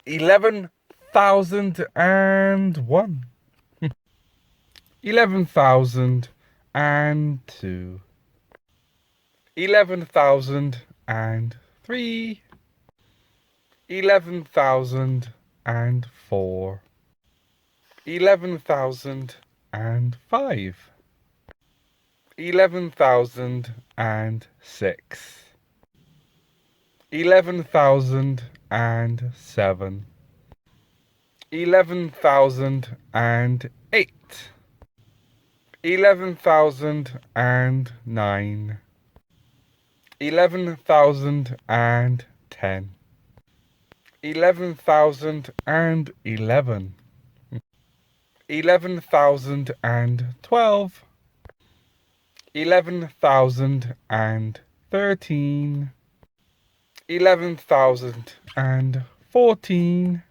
11,001. 11,002. 11,003. 11,004. 11,005. 11,006. 11,007. 11,008. 11,009. 11,010. 11,011. 11,012. 11,013. 11,014.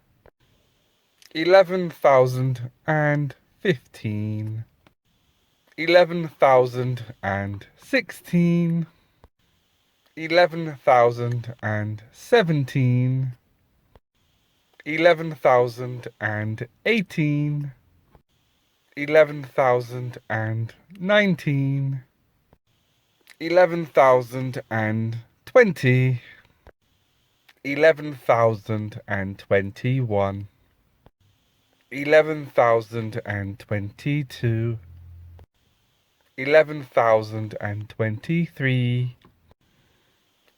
11,015. 11,016. 11,017. 11,018. 11,019. 11,020. 11,021. 11,022. 11,023.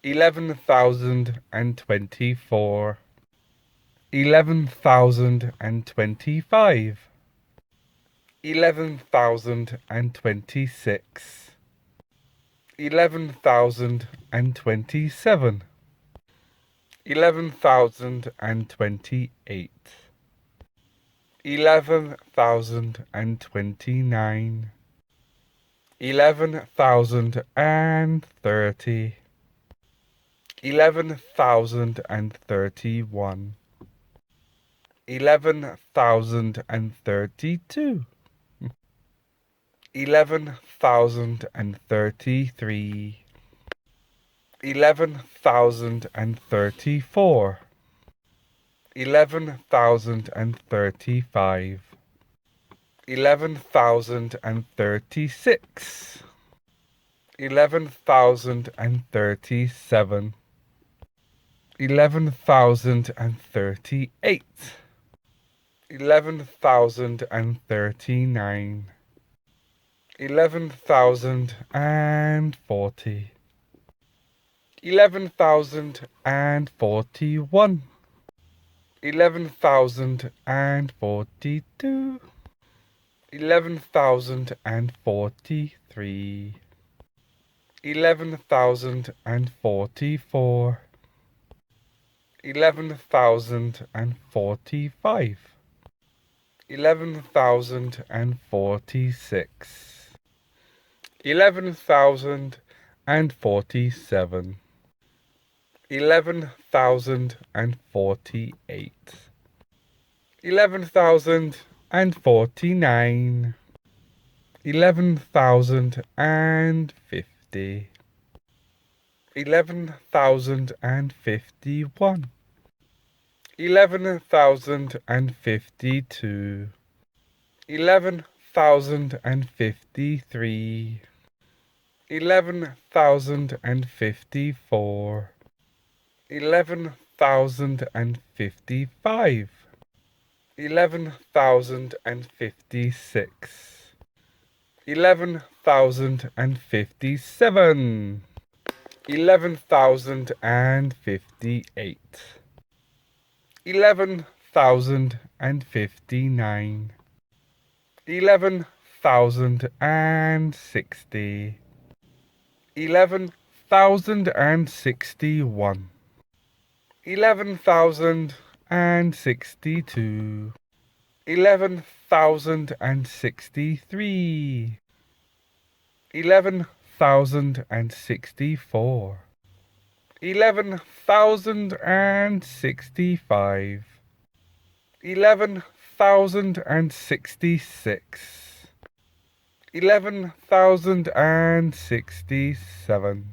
11,024. 11,025. 11,026. 11,027. 11,028. 11,029. 11,030. 11,031. 11,032. 11,033. 11,034. 11,035. 11,036. 11,037. 11,038. 11,039. 11,040. 11,041. 11,042. 11,043. 11,044. 11,045. 11,046. 11,047. 11,048. 11,049. 11,050. 11,051. 11,052. 11,053. 11,054. 11,055. 11,056. 11,057. 11,058. 11,059. 11,060. 11,061. 11,062. 11,063. 11,064. 11,065. 11,066. 11,067.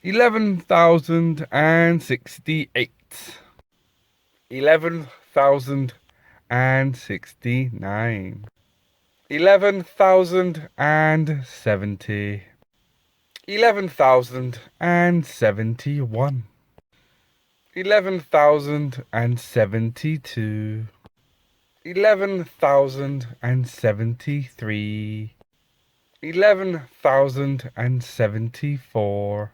11,068. 11,069. 11,070. 11,071. 11,072. 11,073. 11,074.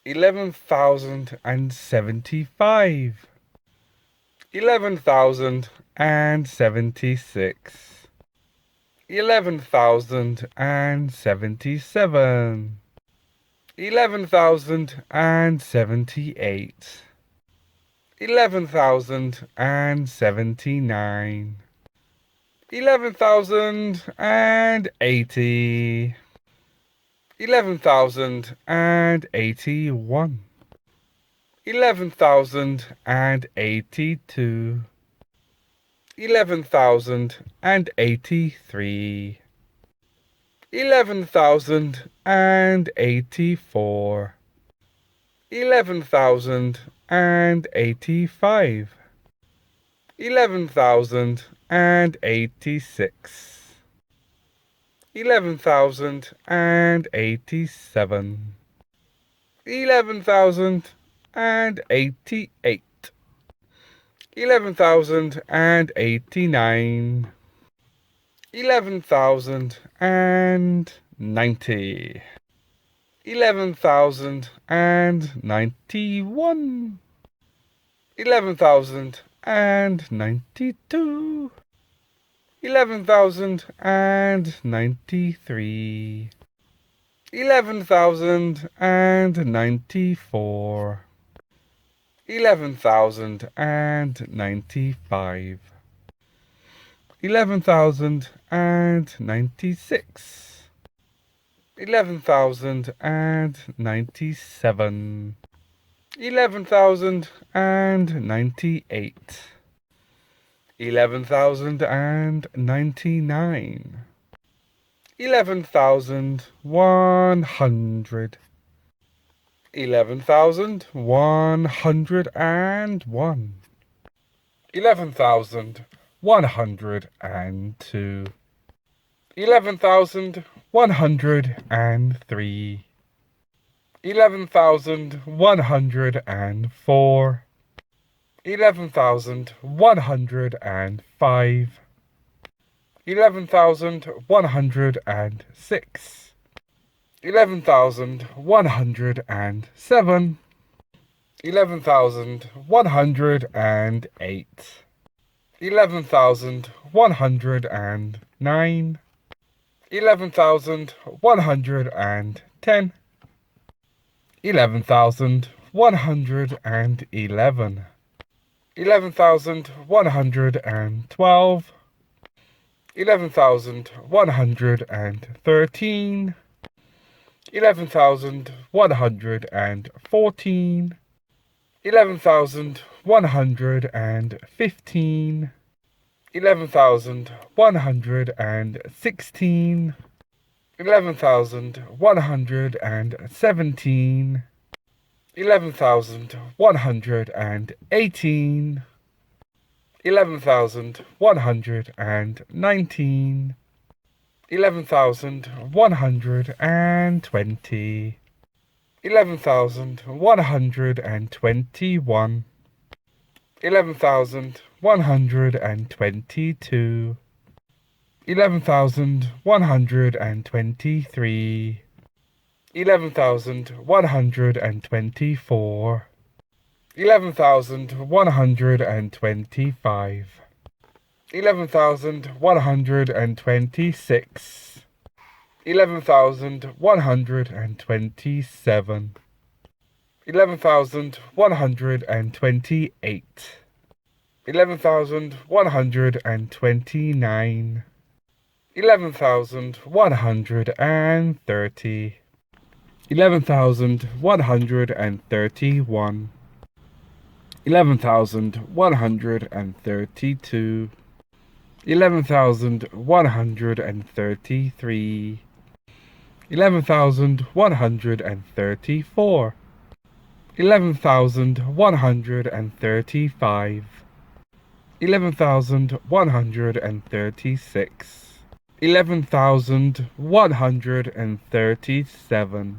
11,075. 11,076. 11,077. 11,078. 11,079. 11,080. 11,081. 11,082. 11,083. 11,084. 11,085. 11,086. 11,087. 11,088. 11,089. 11,090. 11,091. 11,092. 11,093. 11,094. 11,095. 11,096. 11,097. 11,098. 11,099. 11,100. 11,101. 11,102. 11,103. 11,104. 11,105. 11,106. 11,107. 11,108. 11,109. 11,110. 11,111. 11,112. 11,113. 11,114. 11,115. 11,116. 11,117. 11,118. 11,119. 11,120. 11,121. 11,122. 11,123. 11,124. 11,125. 11,126. 11,127. 11,128. 11,129. 11,130. 11,131. 11,132. 11,133. 11,134. 11,135, 11,136, 11,137,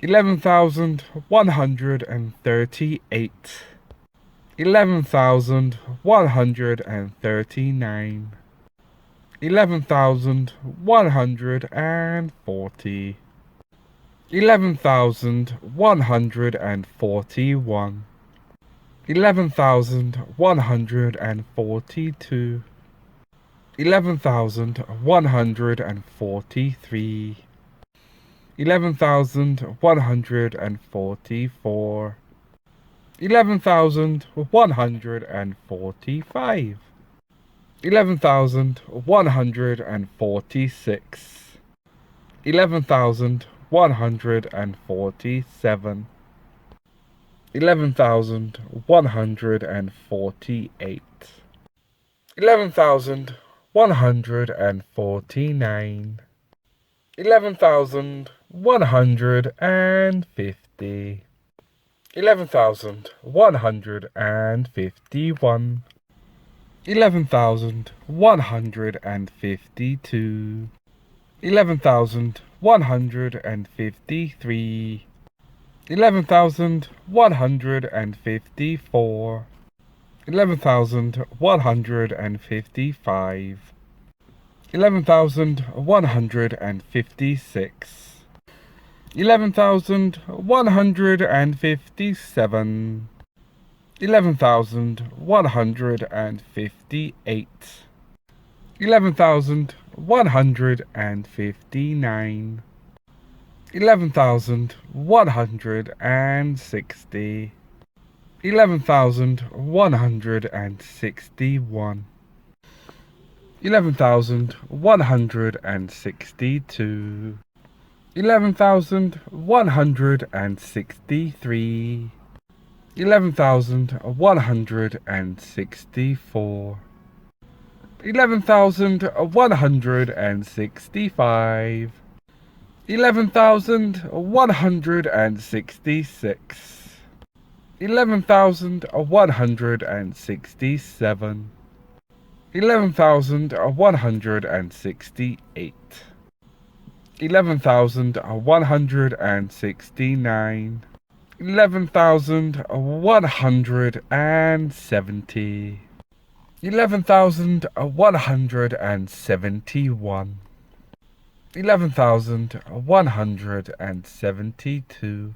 11,138, 11,139, 11,140, 11,141, 11,142, 11,143, 11,144, 11,145, 11,146, 11,147, 11,148, 11,149, 11,150, 11,151, 11,152, 11,153, 11,154, 11,155, 11,156, 11,157, 11,158, 11,159, 11,160, 11,161, 11,162, 11,163, 11,164, 11,165, 11,166, 11,167, 11,168, 11,169, 11,170, 11,171, 11,172,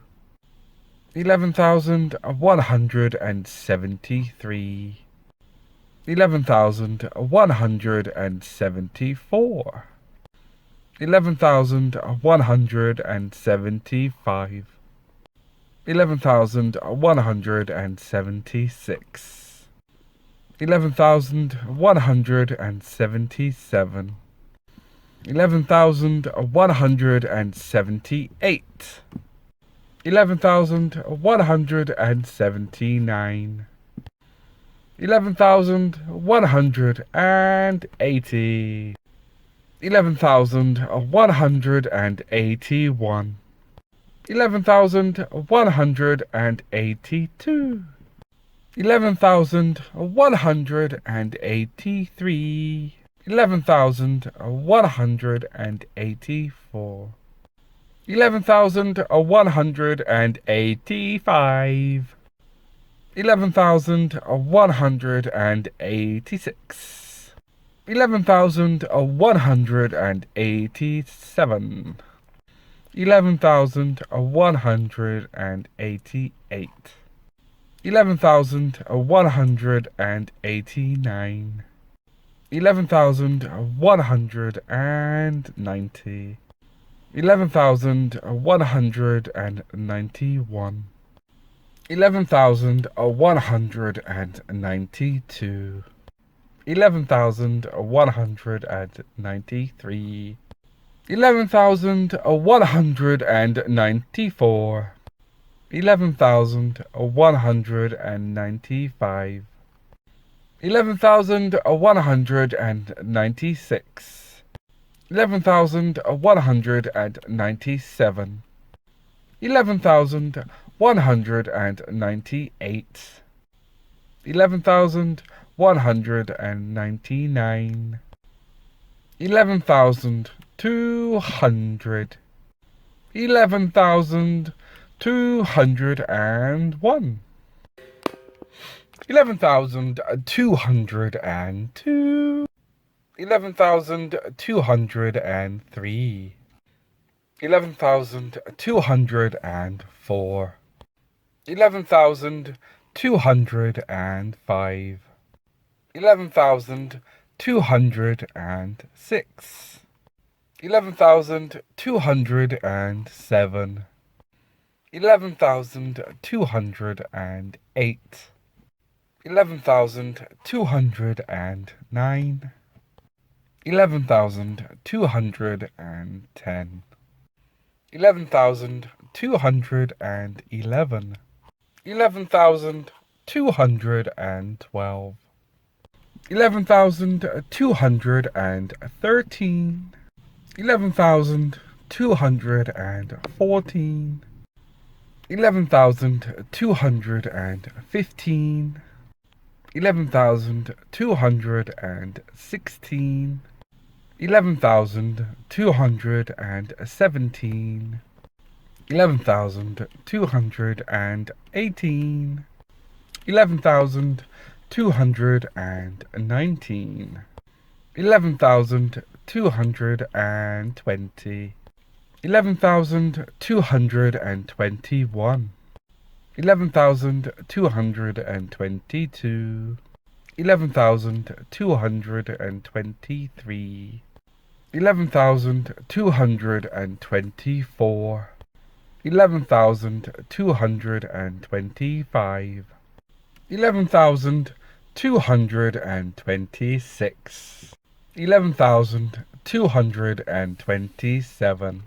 11,173, 11,174, 11,175, 11,176, 11,177, 11,178, 11,179, 11,180, 11,181, 11,182, 11,183, 11,184, 11,185, 11,186, 11,187, 11,188, 11,189, 11,190, 11,191, 11,192, 11,193, 11,194, 11,195, 11,196, 11,197, 11,198, 198, 11,199, 11,200, 11,201, 11,202, 11,203, 11,204, 11,205, 11,206, 11,207, 11,208, 11,209, 11,210, 11,211, 11,212, 11,213, 11,214, 11,215, 11,216, 11,217, 11,218, 11,219, 11,220, 11,221, 11,222, 11,223, 11,224, 11,225, 11,226, 11,227,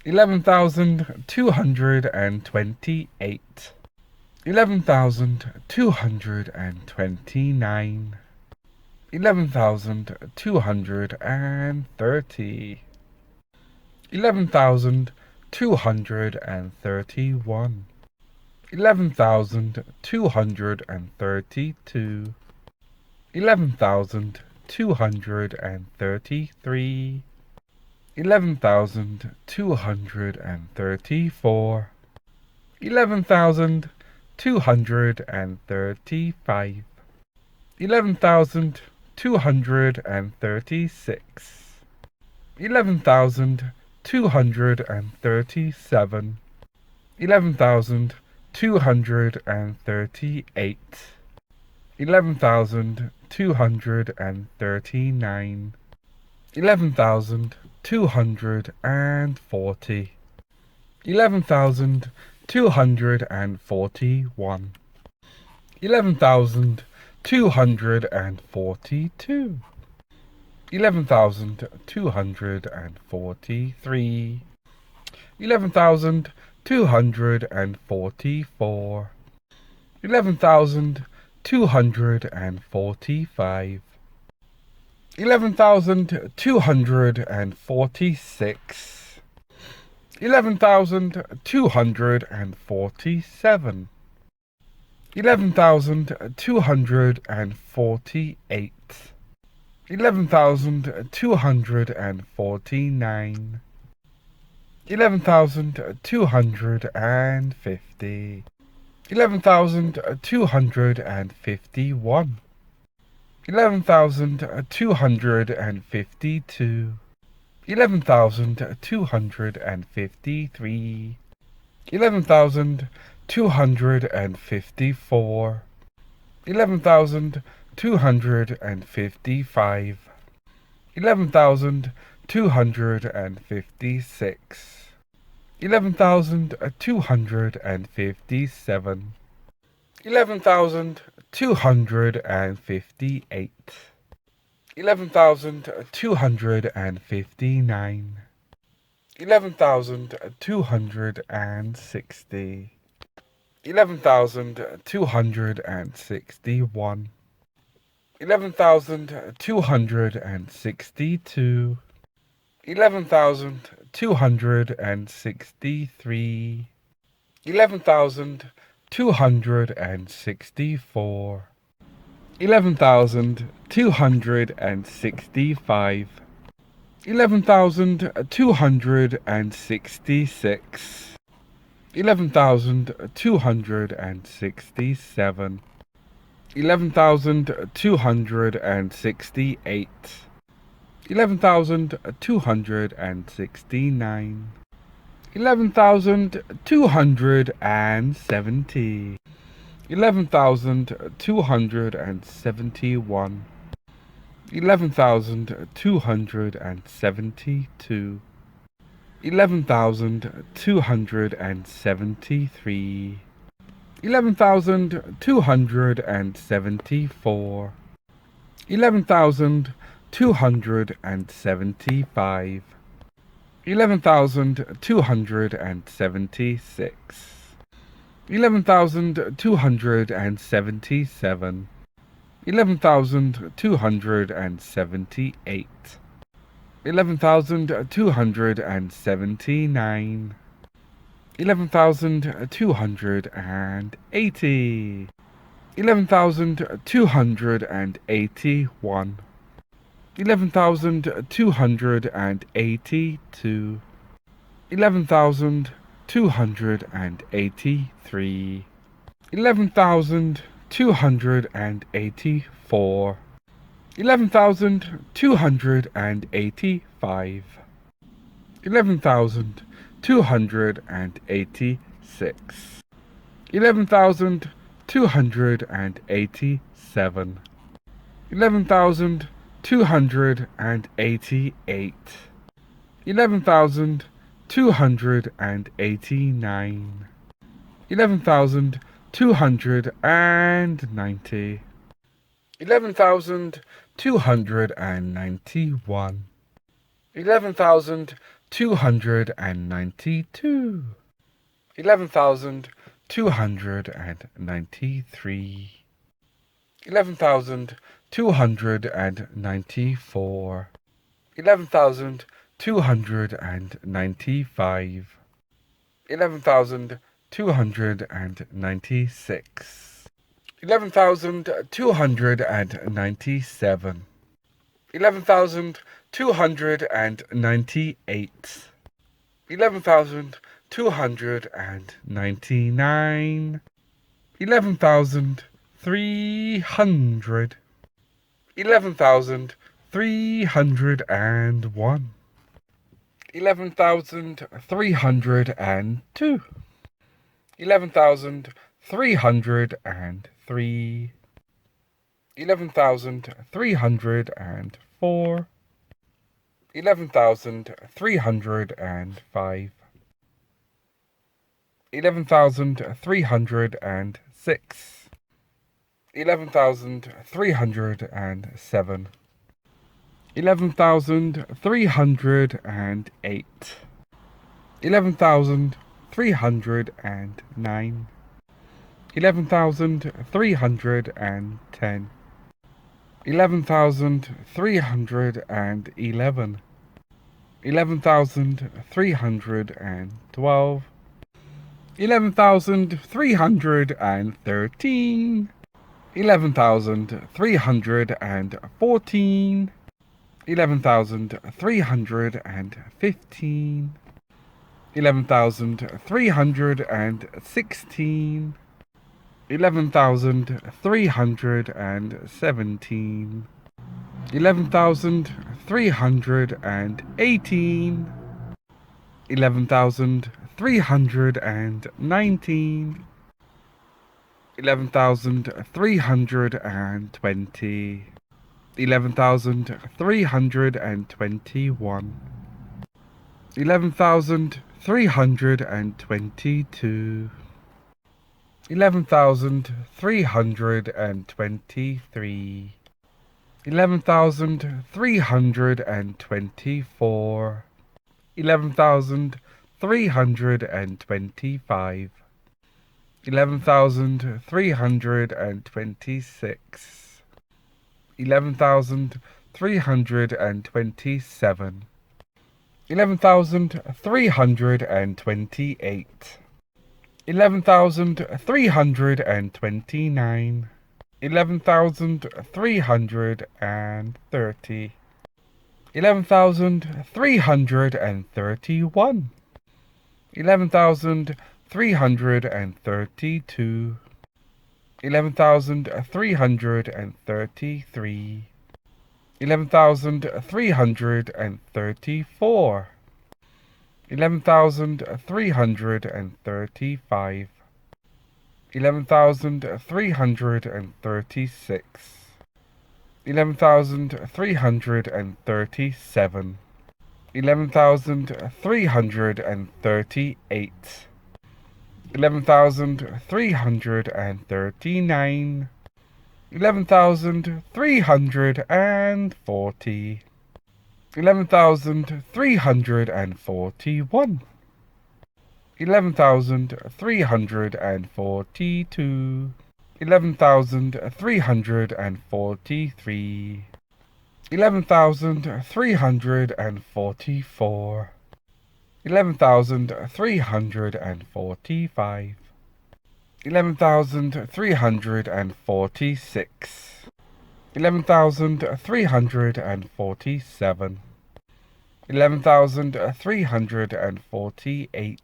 11,228, 11,229, 11,230, 11,231, 11,232, 11,233, 11,234, 11,235, 11,236, 11,237, 11,238, 11,239, 11,240, 11,241, 11,242, 11,243, 11,244, 11,245, 11,246, 11,247, 11,248, 11,249, 11,250, 11,251, 11,252, 11,253, 11,254, 11,255, 11,256, 11,257, 11,258, 11,259, 11,260, 11,261, 11,262, 11,263, 11,264, 11,265, 11,266, 11,267, 11,268, 11,269, 11,270, 11,271, 11,272, 11,273, 11,274, 11,275, 11,276, 11,277, 11,278, 11,279, 11,280, 11,281, 11,282, 11,283, 11,284, 11,285, 11,286, 11,287, 11,288, 11,289, 11,290, 11,291, 11,292, 11,293, 11,294, 11,295, 11,296, 11,297, 11,298, 11,299, 11,300, 11,301, 11,302, 11,303, 11,304, 11,305, 11,306, 11,307, 11,308, 11,309, 11,310, 11,311, 11,312, 11,313, 11,314, 11,315, 11,316, 11,317, 11,318, 11,319, 11,320, 11,321, 11,322, 11,323, 11,324, 11,325, 11,326, 11,327, 11,328, 11,329, 11,330, 11,331, 11,332, 11,333, 11,334, 11,335, 11,336, 11,337, 11,338, 11,339, 11,340, 11,341, 11,342, 11,343, 11,344, 11,345, 11,346, 11,347, 11,348,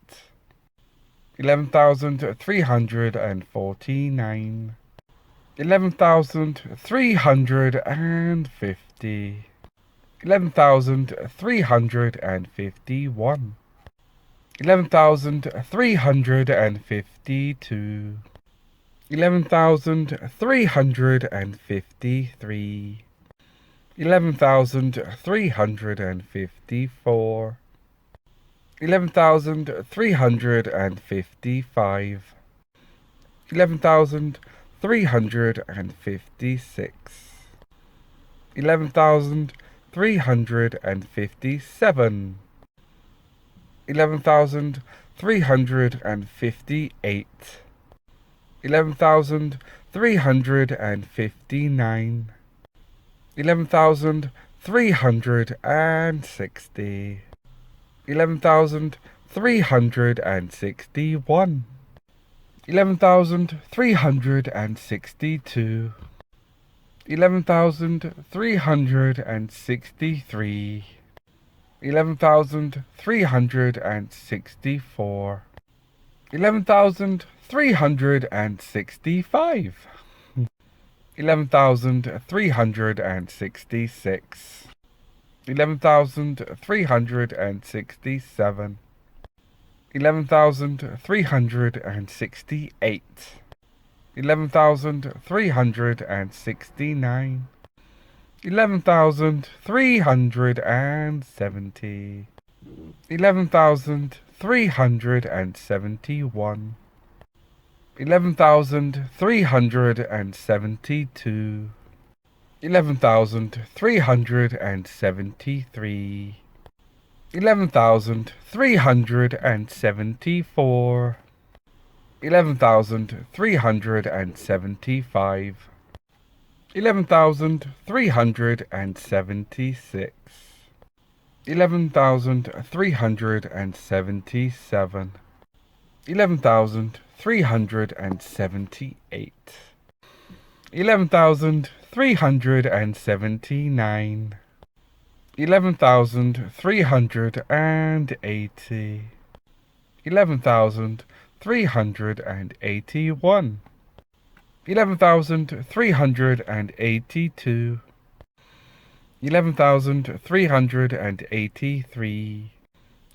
11,349, 11,350, 11,351, 11,352, 11,353, 11,354, 11,355, 11,356, 11,357, 11,358, 11,359, 11,360, 11,361, 11,362, 11,363, 11,364, 11,365, 11,366, 11,367, 11,368, 11,369, 11,370, 11,371, 11,372, 11,373, 11,374, 11,375, 11,376, 11,377, 11,378, 11,379, 11,380, 11,381, 11,382, 11,383,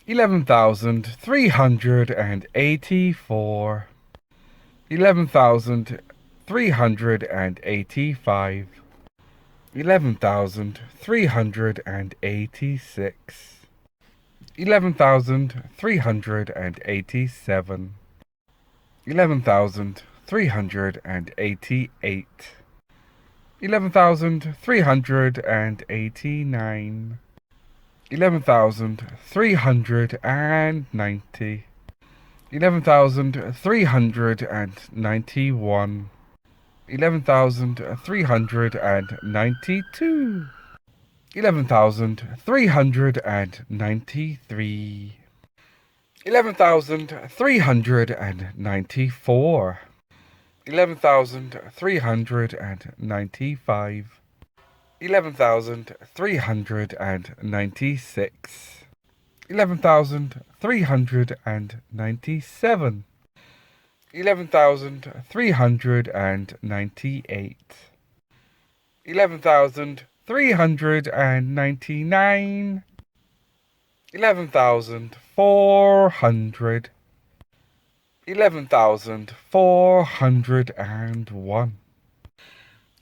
11,384, 11,385, 11,386, 11,387, 11,388, 11,389, 11,390, 11,391, 11,392, 11,393, 11,394, 11,395, 11,396, 11,397, 11,398, 11,399, 11,400, 11,401,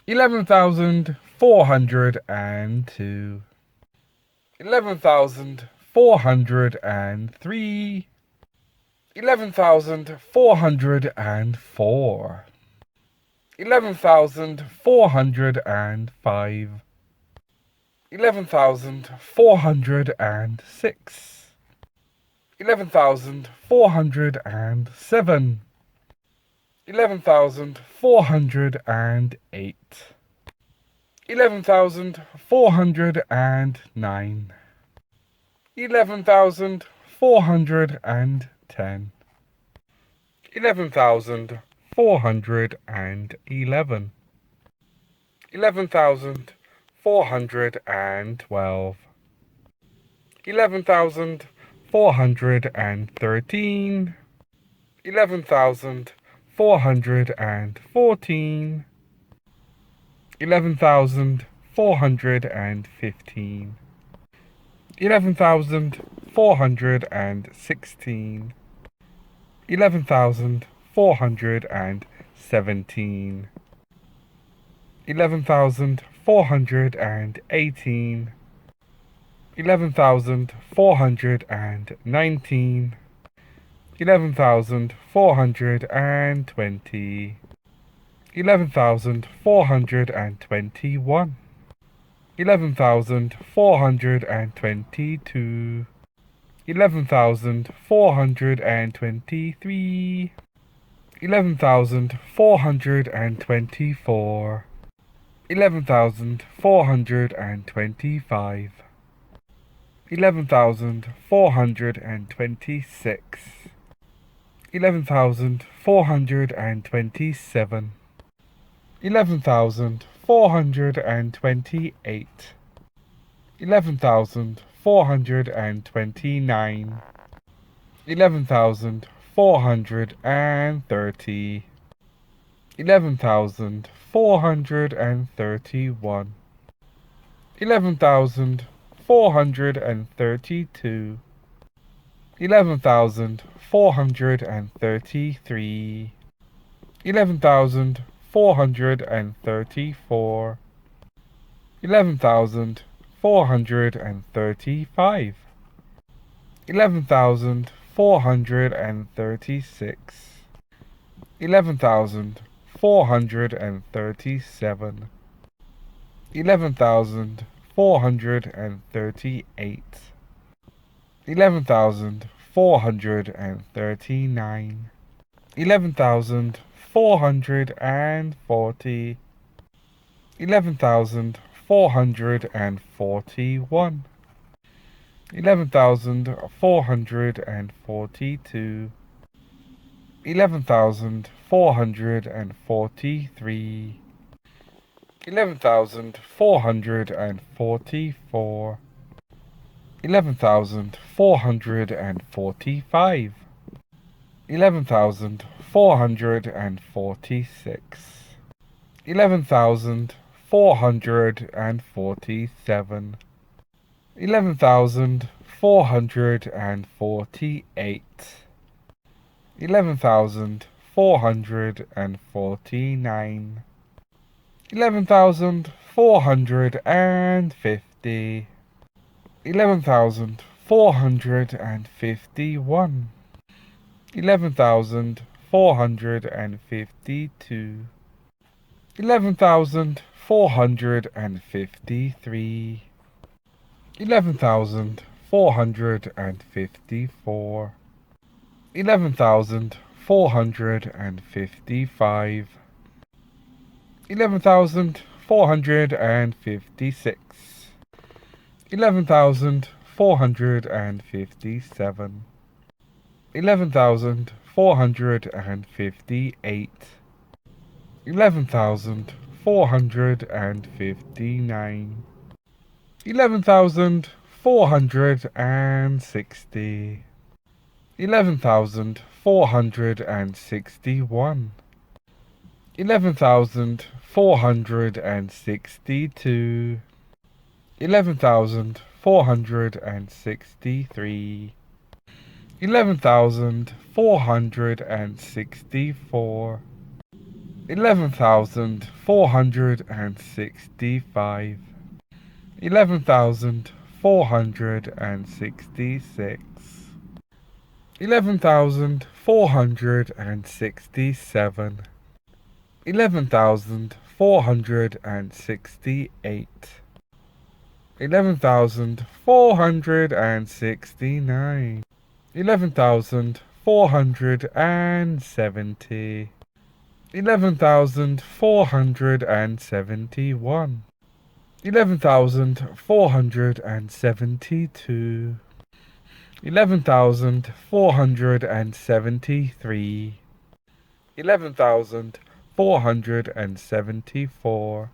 11,402, 11,403, 11,404, 11,405, 11,406, 11,407, 11,408, 11,409, 11,410, 11,411, 11,412, 11,413, 11,414, 11,415, 11,416, 11,417, 11,418, 11,419, 11,420, 11,421, 11,422, 11,423, 11,424, 11,425, 11,426, 11,427, 11,428, 11,429, 11,430, 11,431, 11,432, 11,433, 11,434, 11,435, 11,436, 11,437, 11,438, 11,439, 11,440, 11,441, 11,442, 11,443, 11,444, 11,445, 11,446, 11,447, 11,448, 11,449, 11,450, 11,451, 11,452, 11,453, 11,454, 11,455, 11,456, 11,457, 11,458, 11,459, 11,460, 11,461, 11,462, 11,463, 11,464, 11,465, 11,466, 11,467, 11,468, 11,469, 11,470, 11,471, 11,472, 11,473, 11,474,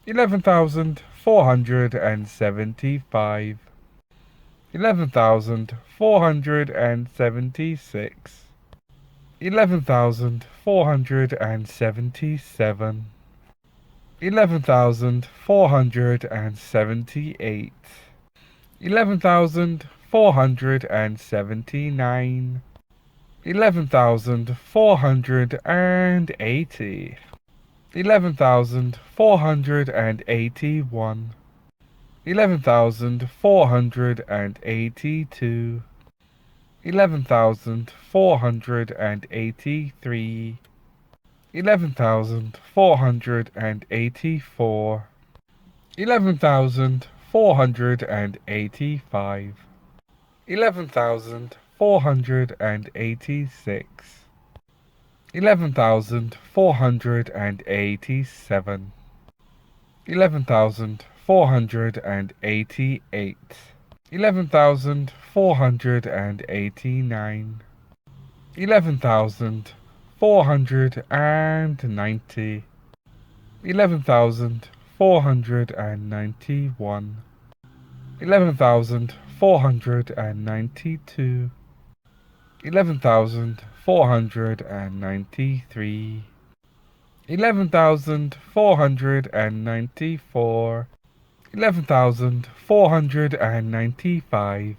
11,475, 11,476, 11,477, 11,478, 11,479, 11,480, 11,481, 11,482, 11,483, 11,484, 11,485, 11,486, 11,487, 11,488, 11,489, 11,490, 11,491, 11,492, 11,493, 11,494, 11,495,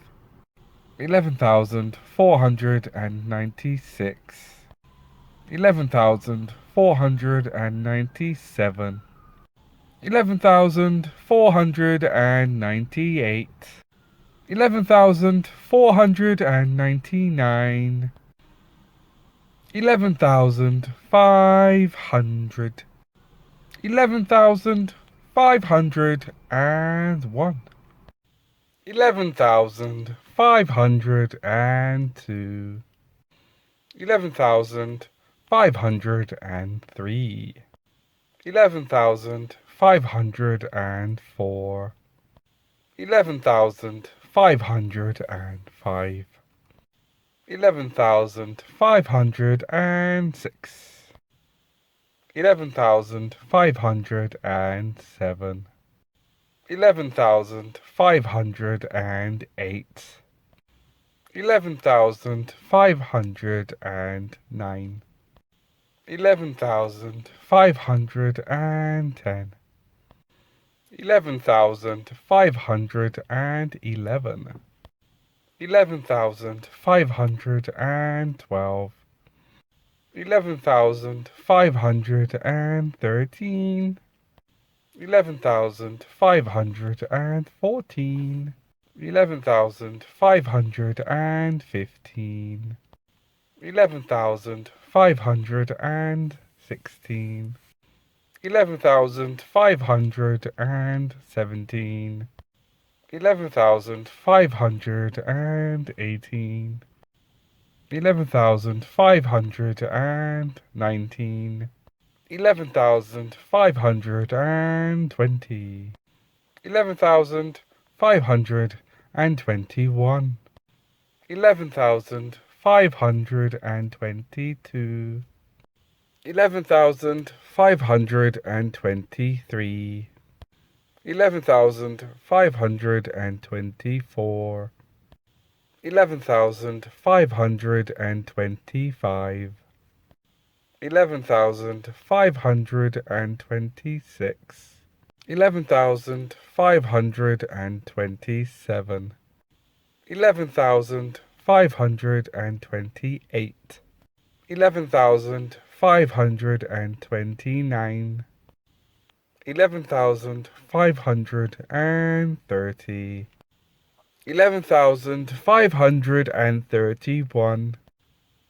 11,496, 11,497, 11,498, 11,499, 11,500, 11,501, 11,502, 11,503, 11,504, 11,505, 11,506, 11,507, 11,508, 11,509, 11,510, 11,511, 11,512, 11,513, 11,514, 11,515, 11,516, 11,517, 11,518, 11,519, 11,520, 11,521, 11,522, 11,522, 11,523, 11,524, 11,525, 11,526, 11,527, 11,528, 11,529, 11,530, 11,531,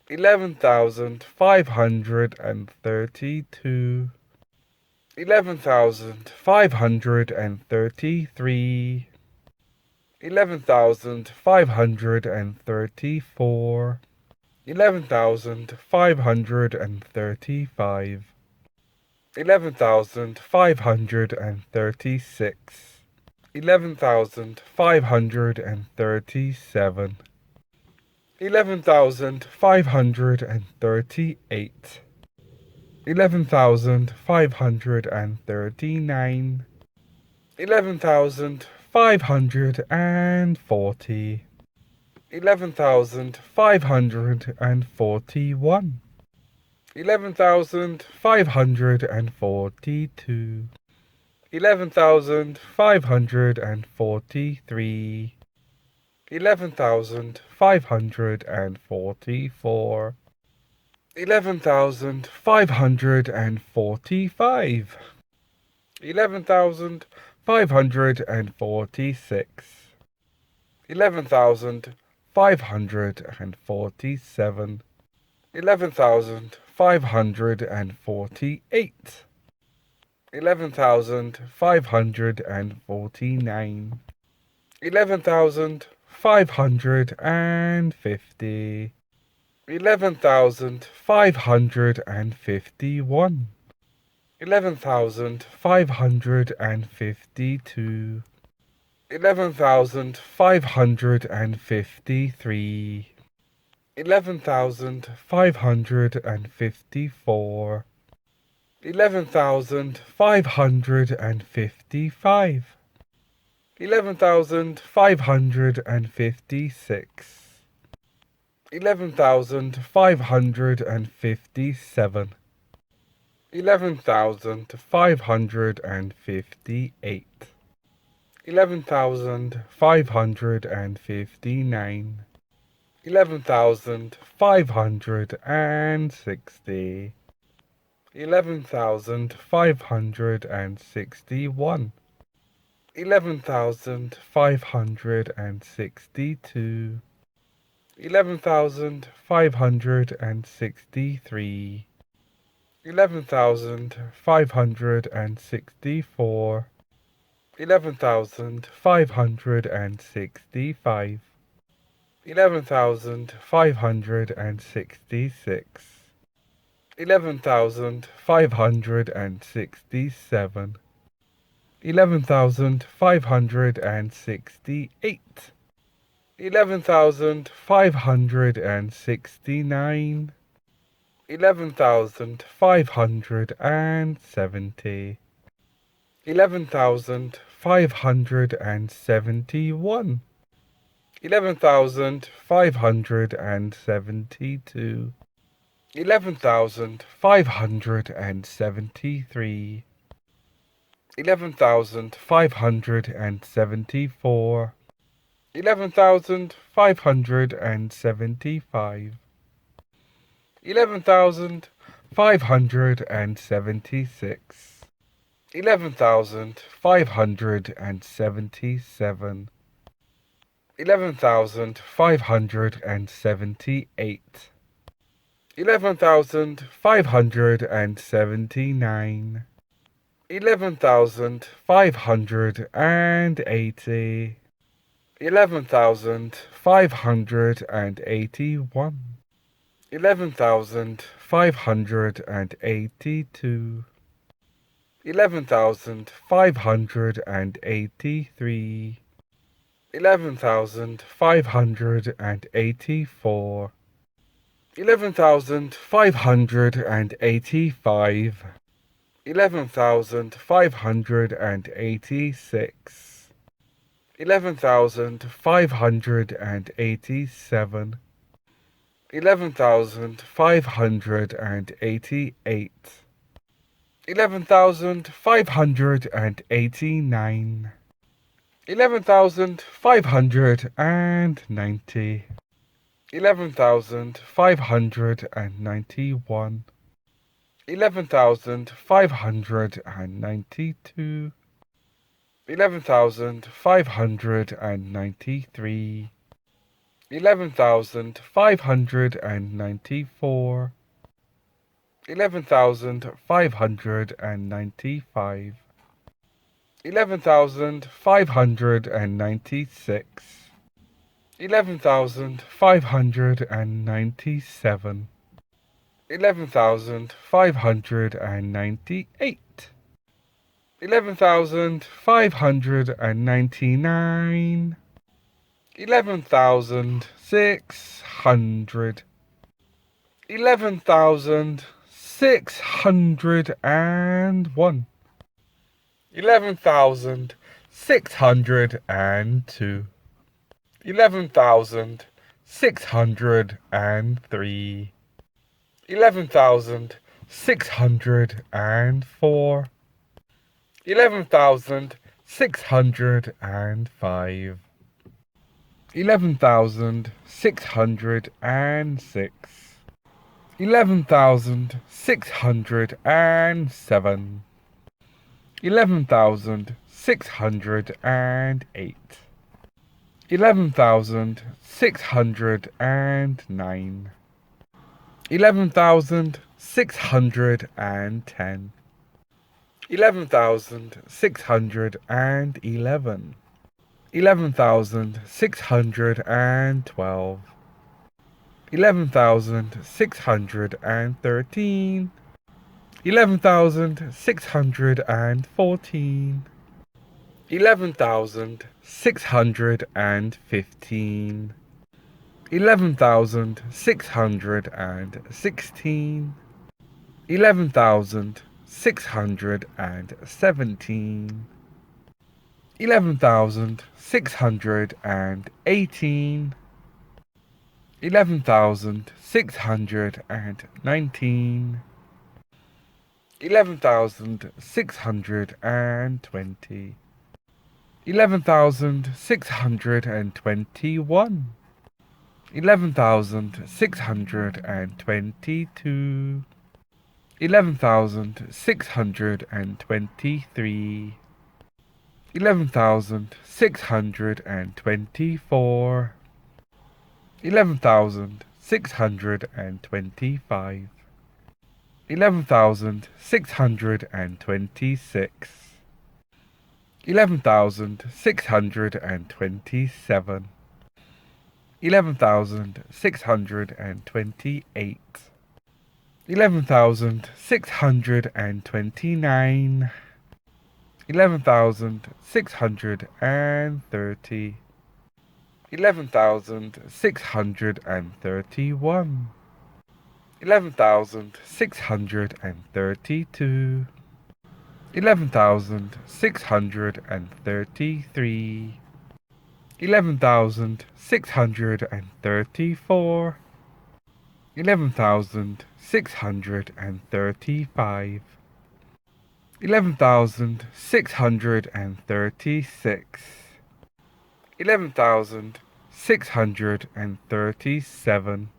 11,532, 11,533, 11,534, 11,535, 11,536, 11,537, 11,538, 11,539, 11,540, 11,541, 11,542, 11,543, 11,544, 11,545, 11,546, 11,547, 11,548, 11,549, 11,550, 11,551, 11,552, 11,553, 11,554, 11,555, 11,556, 11,557, 11,558, 11,559, 11,560, 11,561, 11,562, 11,563, 11,564, 11,565, 11,566, 11,567, 11,568, 11,569, 11,570, 11,571, 11,572, 11,573, 11,574, 11,575, 11,576, 11,577, 11,578, 11,579, 11,580, 11,581, 11,582, 11,583, 11,584, 11,585, 11,586, 11,587, 11,588, 11,589, 11,590, 11,591, 11,592, 11,593, 11,594, 11,595, 11,596, 11,597, 11,598, 11,599, 11,600, 11,601, 11,602, 11,603, 11,604, 11,605, 11,606, 11,607, 11,608, 11,609, 11,610, 11,611, 11,612, 11,613, 11,614, 11,615, 11,616, 11,617, 11,618, 11,619, 11,620, 11,621, 11,622, 11,623, 11,624, 11,625, 11,626, 11,627, 11,628, 11,629, 11,630, 11,631, 11,632, 11,633, 11,634, 11,635, 11,636, 11,637,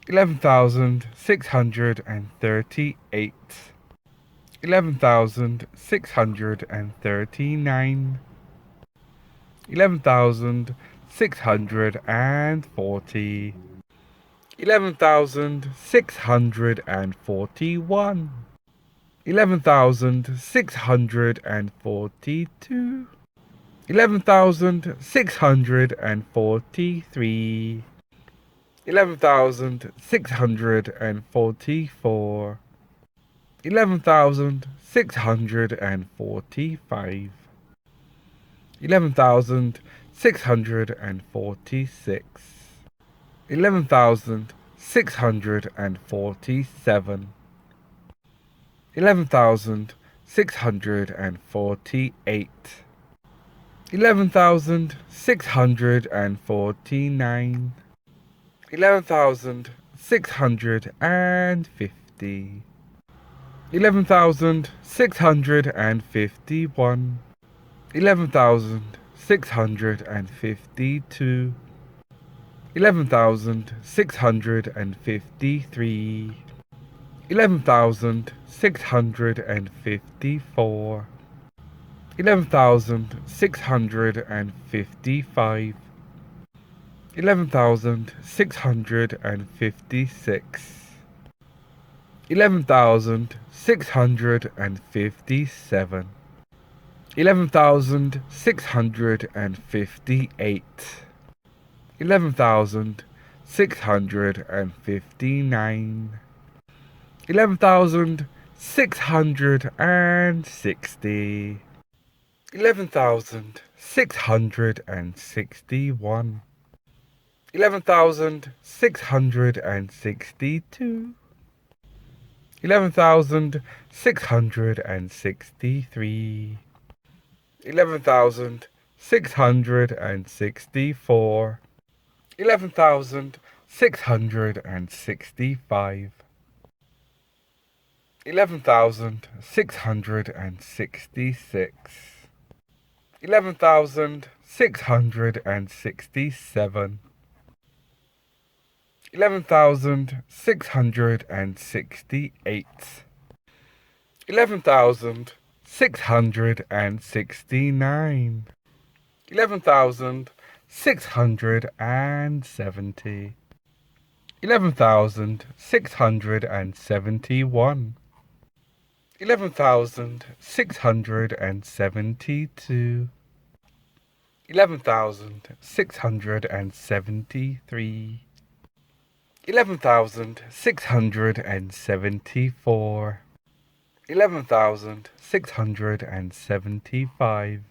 11,638, 11,639, 11,640, 11,641, 11,642, 11,643, 11,644, 11,645, 11,646, 11,647, 11,647, 11,648, 11,649, 11,650, 11,651, 11,652, 11,653, 11,654, 11,655, 11,656, 11,657, 11,658, 11,659, 11,660, 11,661, 11,662, 11,663, 11,664, 11,665, 11,666, 11,667, 11,668, 11,669, 11,670, 11,671, 11,672, 11,673, 11,674, 11,675,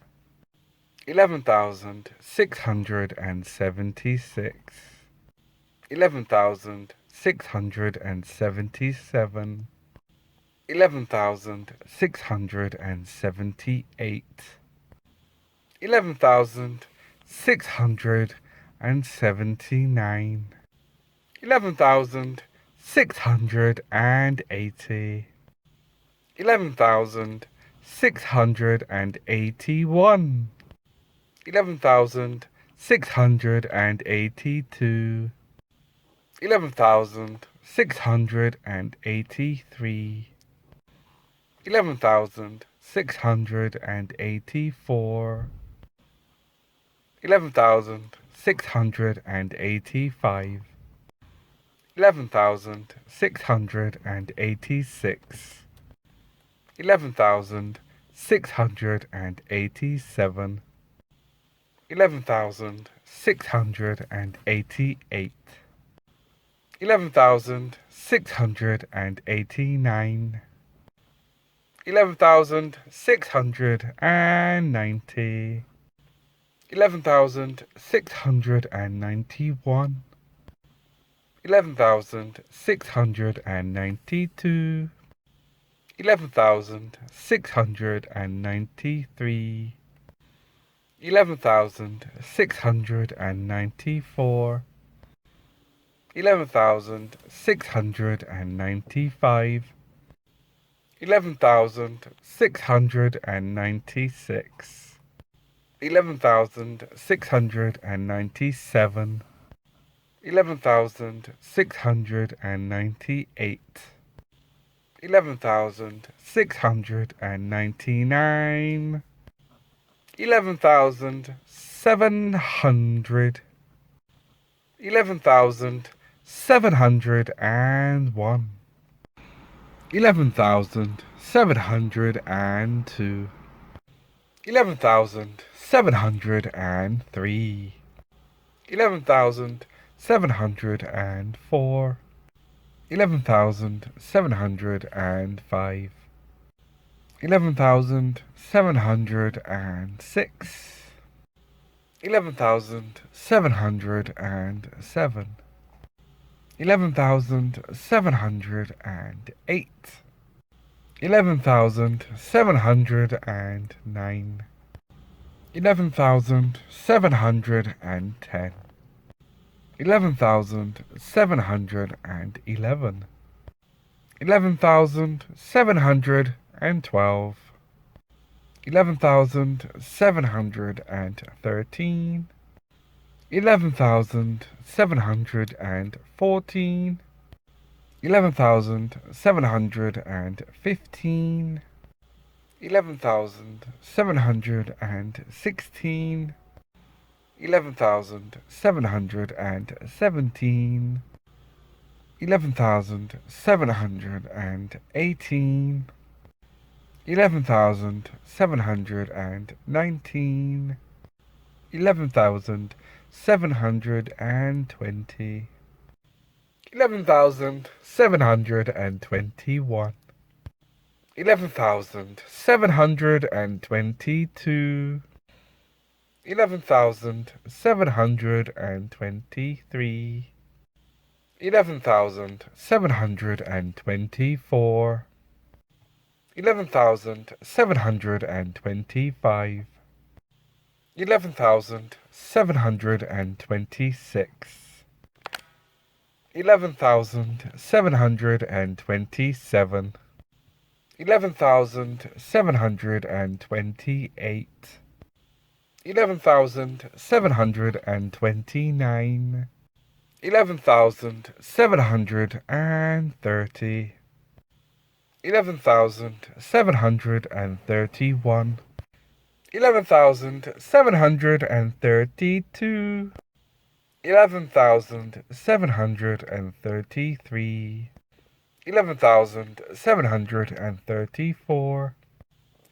11,676, 11,677, 11,678, 11,679, 11,680, 11,681, 11,682, 11,683, 11,684, 11,685, 11,686, 11,687, 11,688, 11,689, 11,690, 11,691, 11,692, 11,693, 11,694, 11,695, 11,696, 11,697, 11,698, 11,699, 11,700, 11,701, 11,702, 11,703, 11,704, 11,705, 11,706, 11,707, 11,708, 11,709, 11,710, 11,711, 11,712, 11,713, 11,714, 11,715, 11,716, 11,717, 11,718, 11,719, 11,720, 11,721, 11,722, 11,723, 11,724, 11,725, 11,726, 11,727, 11,728, 11,729, 11,730, 11,731, 11,732, 11,733, 11,734,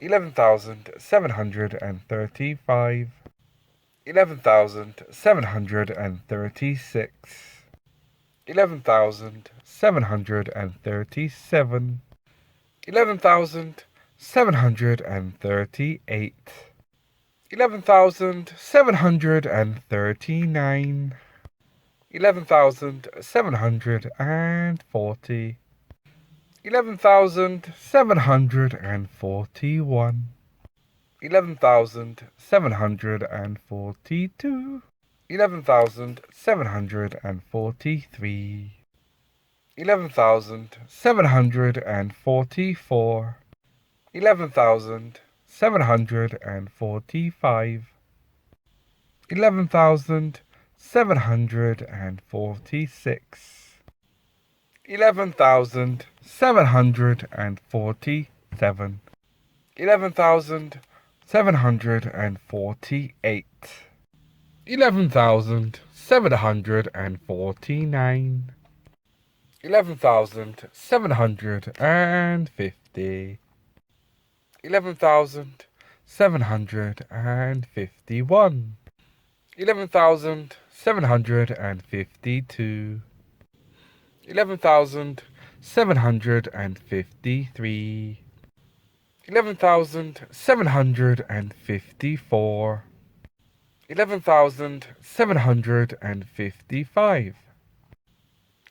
11,735, 11,736, 11,737, 11,738, 11,739, 11,740, 11,741, 11,742, 11,743, 11,744, 11,745, 11,746, 11,747, 11,748, 11,749, 11,750, 11,751, 11,752, 11,753, 11,754, 11,755,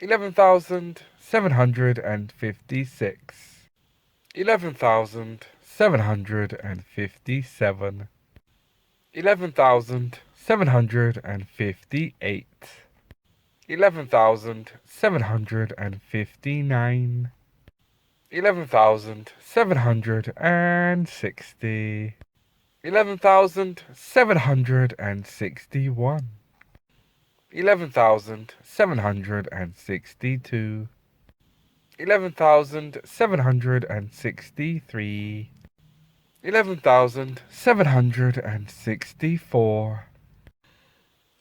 11,756, 11,757, 11,758, 11,759, 11,760, 11,761, 11,762, 11,763, 11,764,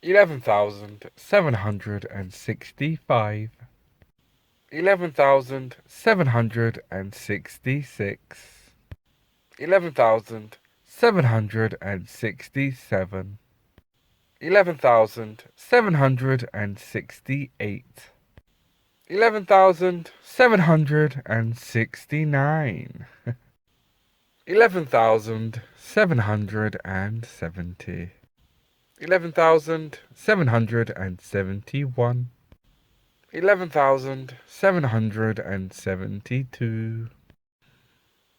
11,765, 11,766, 11,767, 11,768, 11,769, 11,770, 11,771, 11,772,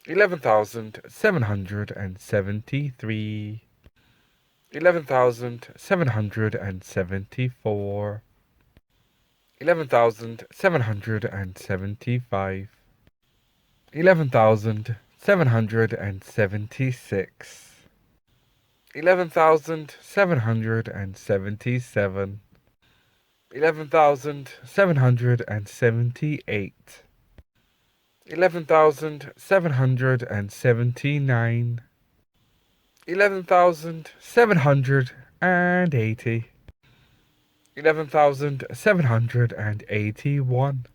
11,773, 11,774, 11,775, 11,776, 11,777, 11,778, 11,779, 11,780, 11,781,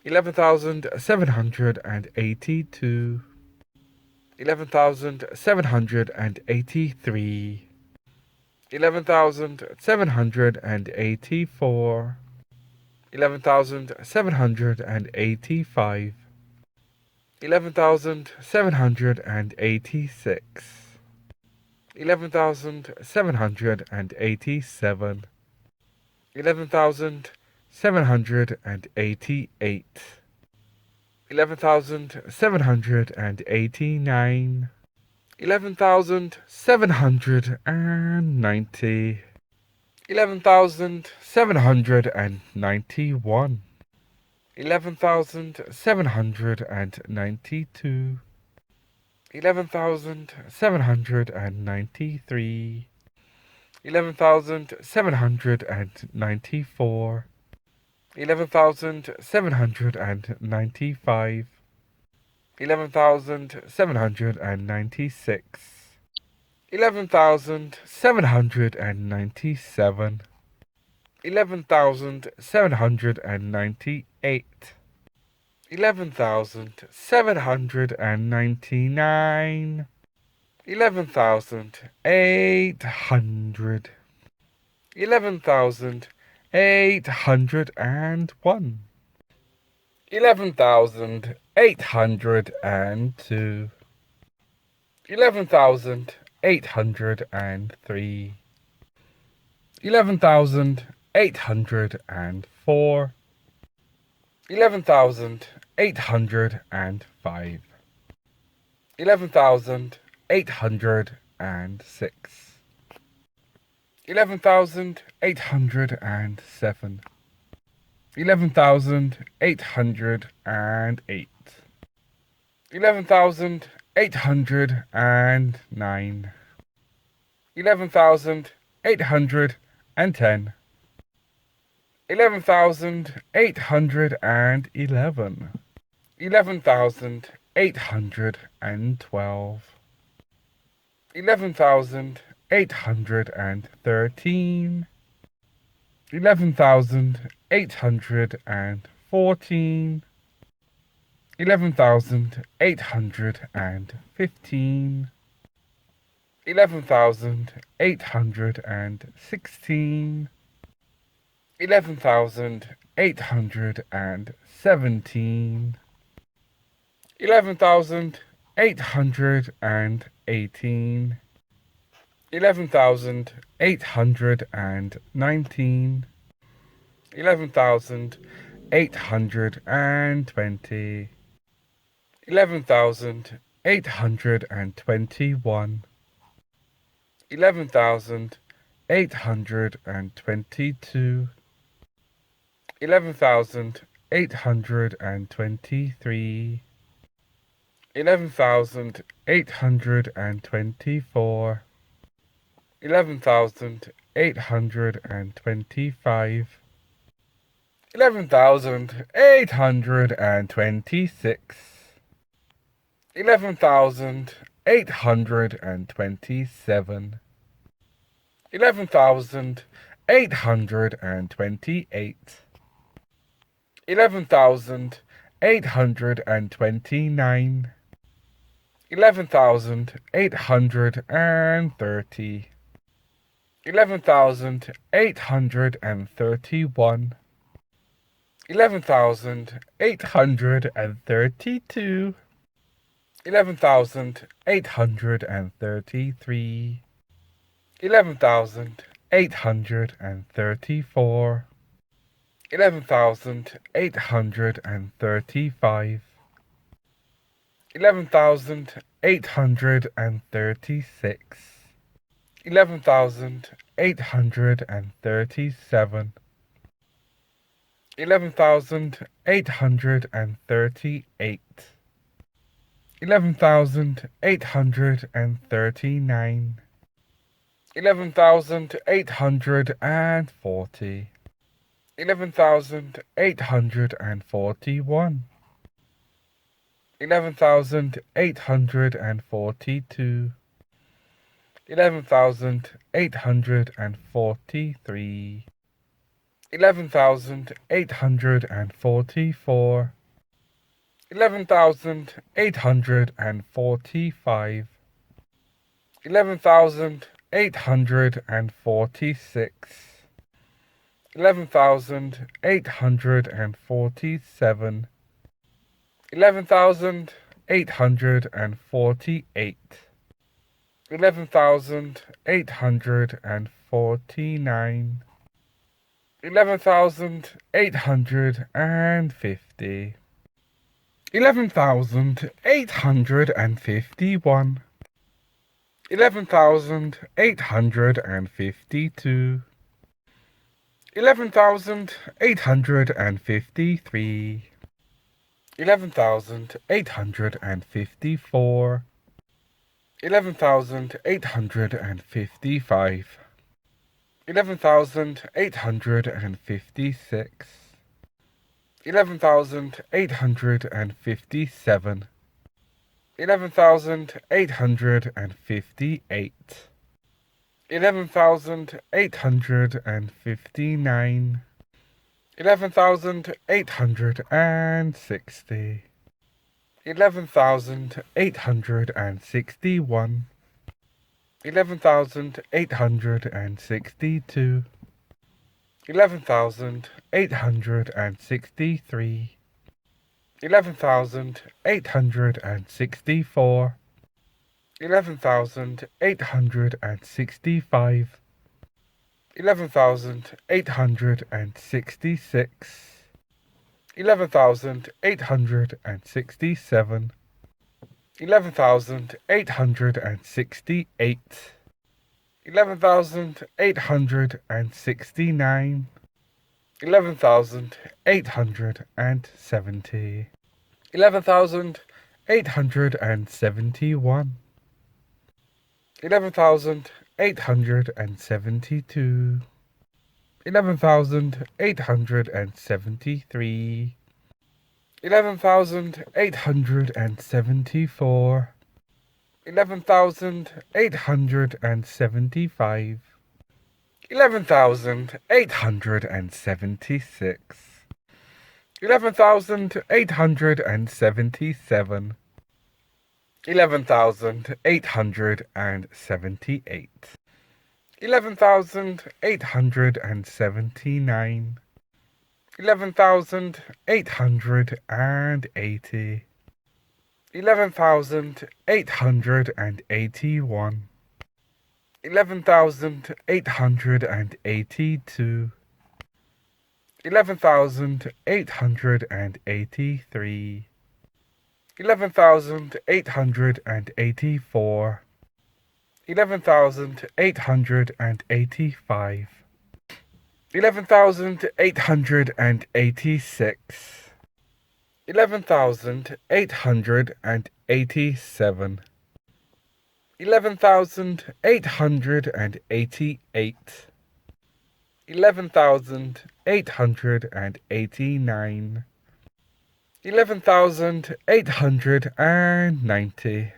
11,782, 11,783, 11,784, 11,785, 11,786, 11,787, 11,788, 11,789, 11,790, 11,791, 11,792, 11,793, 11,794, 11,795, 11,796, 11,797, 11,798, 11,799, 11,800, 11,801, 11,802, 11,803, 11,804, 11,805, 11,806, 11,807, 11,808, 11,809, 11,810, 11,811, 11,812, 11,813, 11,814, 11,815, 11,816, 11,817, 11,818, 11,819, 11,820, 11,821, 11,822, 11,823, 11,824, 11,825, 11,826, 11,827, 11,828, 11,829, 11,830, 11,831, 11,832, 11,833, 11,834, 11,835, 11,836, 11,837, 11,838, 11,839, 11,840, 11,841, 11,842, 11,843, 11,844, 11,845, 11,846, 11,847, 11,848, 11,849, 11,850, 11,851, 11,852, 11,853, 11,854, 11,855, 11,856, 11,857, 11,858, 11,859, 11,860, 11,861, 11,862, 11,863, 11,864, 11,865, 11,866, 11,867, 11,868, 11,869, 11,870, 11,871, 11,872, 11,873, 11,874, 11,875, 11,876, 11,877, 11,878, 11,879, 11,880, 11,881, 11,882, 11,883, 11,884, 11,885, 11,886, 11,887, 11,888, 11,889, 11,890,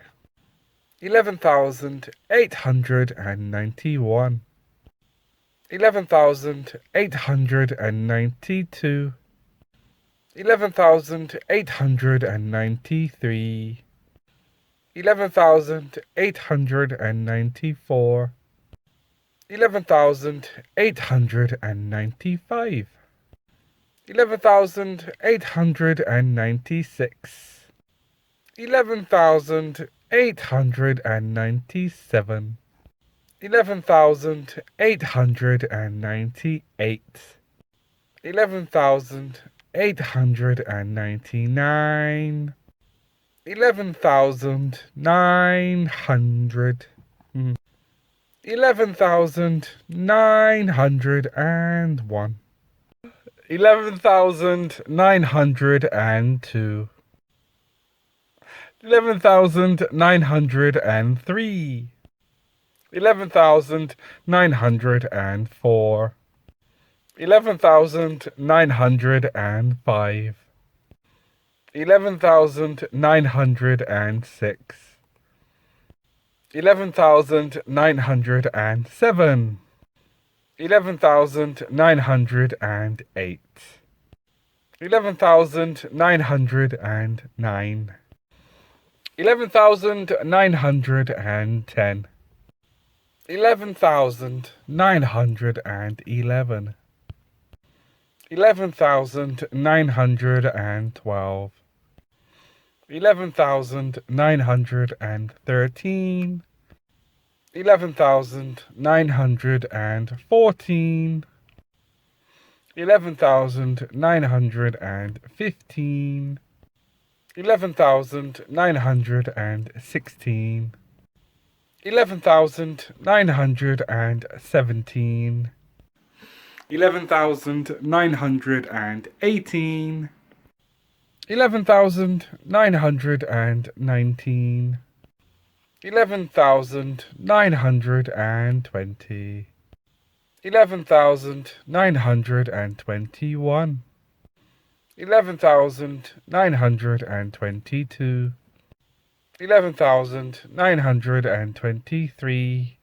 11,891, 11,892, 11,893, 11,894, 11,895, 11,896, 11,897, 11,898, 11,899. 11,900. 11,901. 11,902. 11,903. 11,904. 11,905. 11,906. 11,907. 11,908. 11,909. 11,910. 11,911. 11,912. 11,913. 11,914. 11,915. 11,916. 11,917. 11,918. 11,919. 11,920. 11,921. 11,922. 11,923.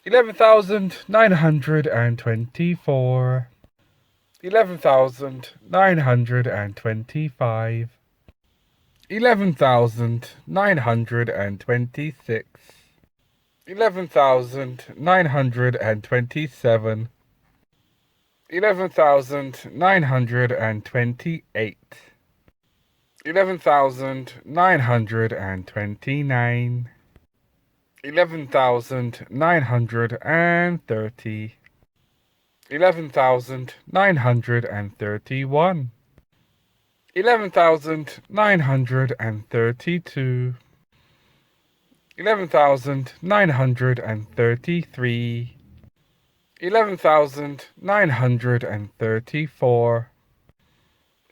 11,924. 11,925. 11,926. 11,927. 11,928. 11,929. 11,930. 11,931. 11,932. 11,933. 11,934.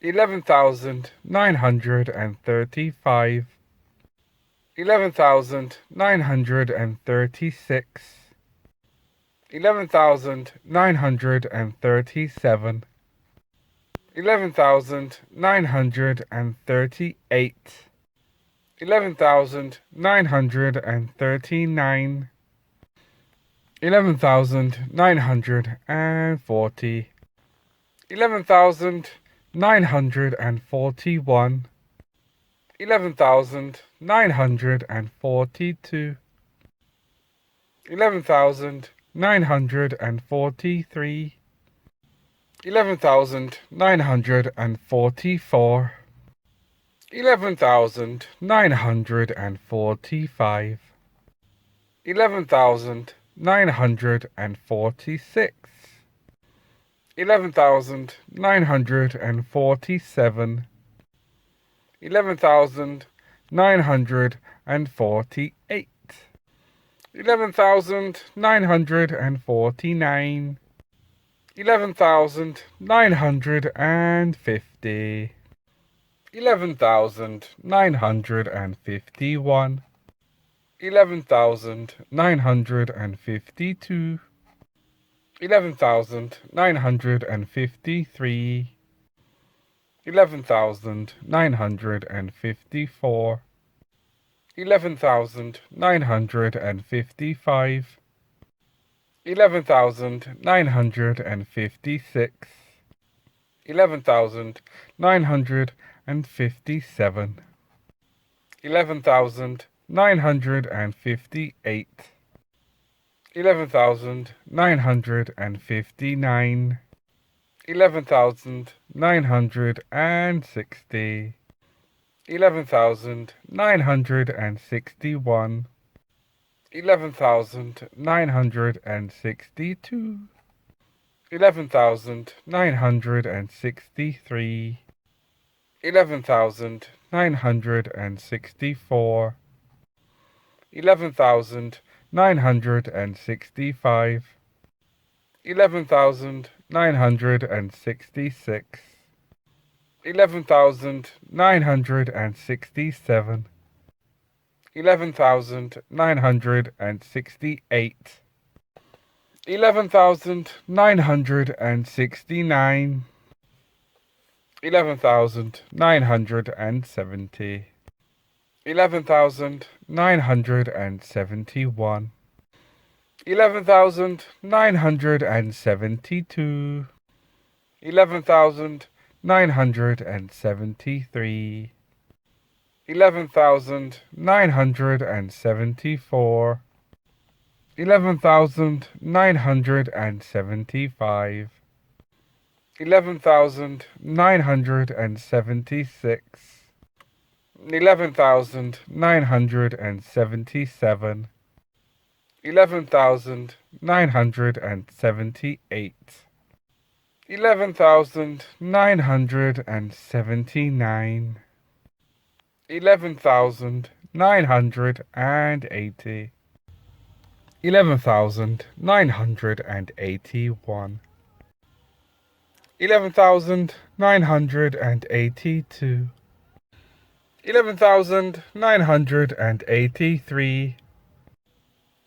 11,935. 11,936. 11,937. 11,938. 11,939. 11,940. 11,941. 11,942. 11,943. 11,944. 11,945. 11,946. 11,947. 11,948. 11,949. 11,950. 11,951. 11,952. 11,953. 11,954. 11,955. 11,956. 11,957. 11,958. 11,959. 11,960. 11,961. 11,962. 11,963, 11,964, 11,965, 11,966, 11,967, 11,968, 11,969, 11,970, 11,971, 11,972, 11,973, 11,974, 11,975, 11,976, 11,977, 11,978, 11,979, 11,980, 11,981, 11,982, 11,983,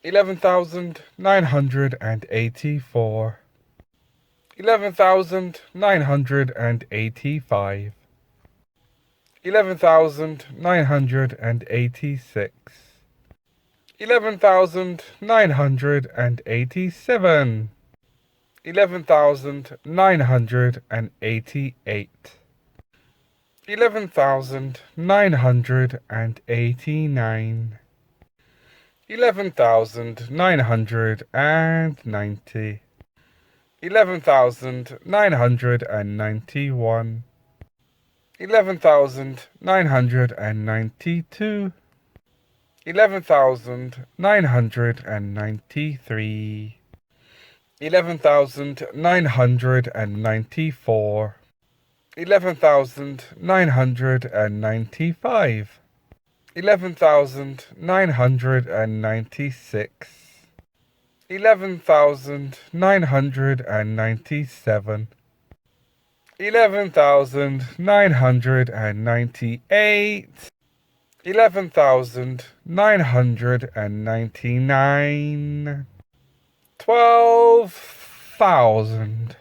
11,984, 11,985, 11,986, 11,987, 11,988, 11,989, 11,990, 11,991, 11,992, 11,993, 11,994, 11,995, 11,996, 11,997, 11,998, 11,999, 12,000.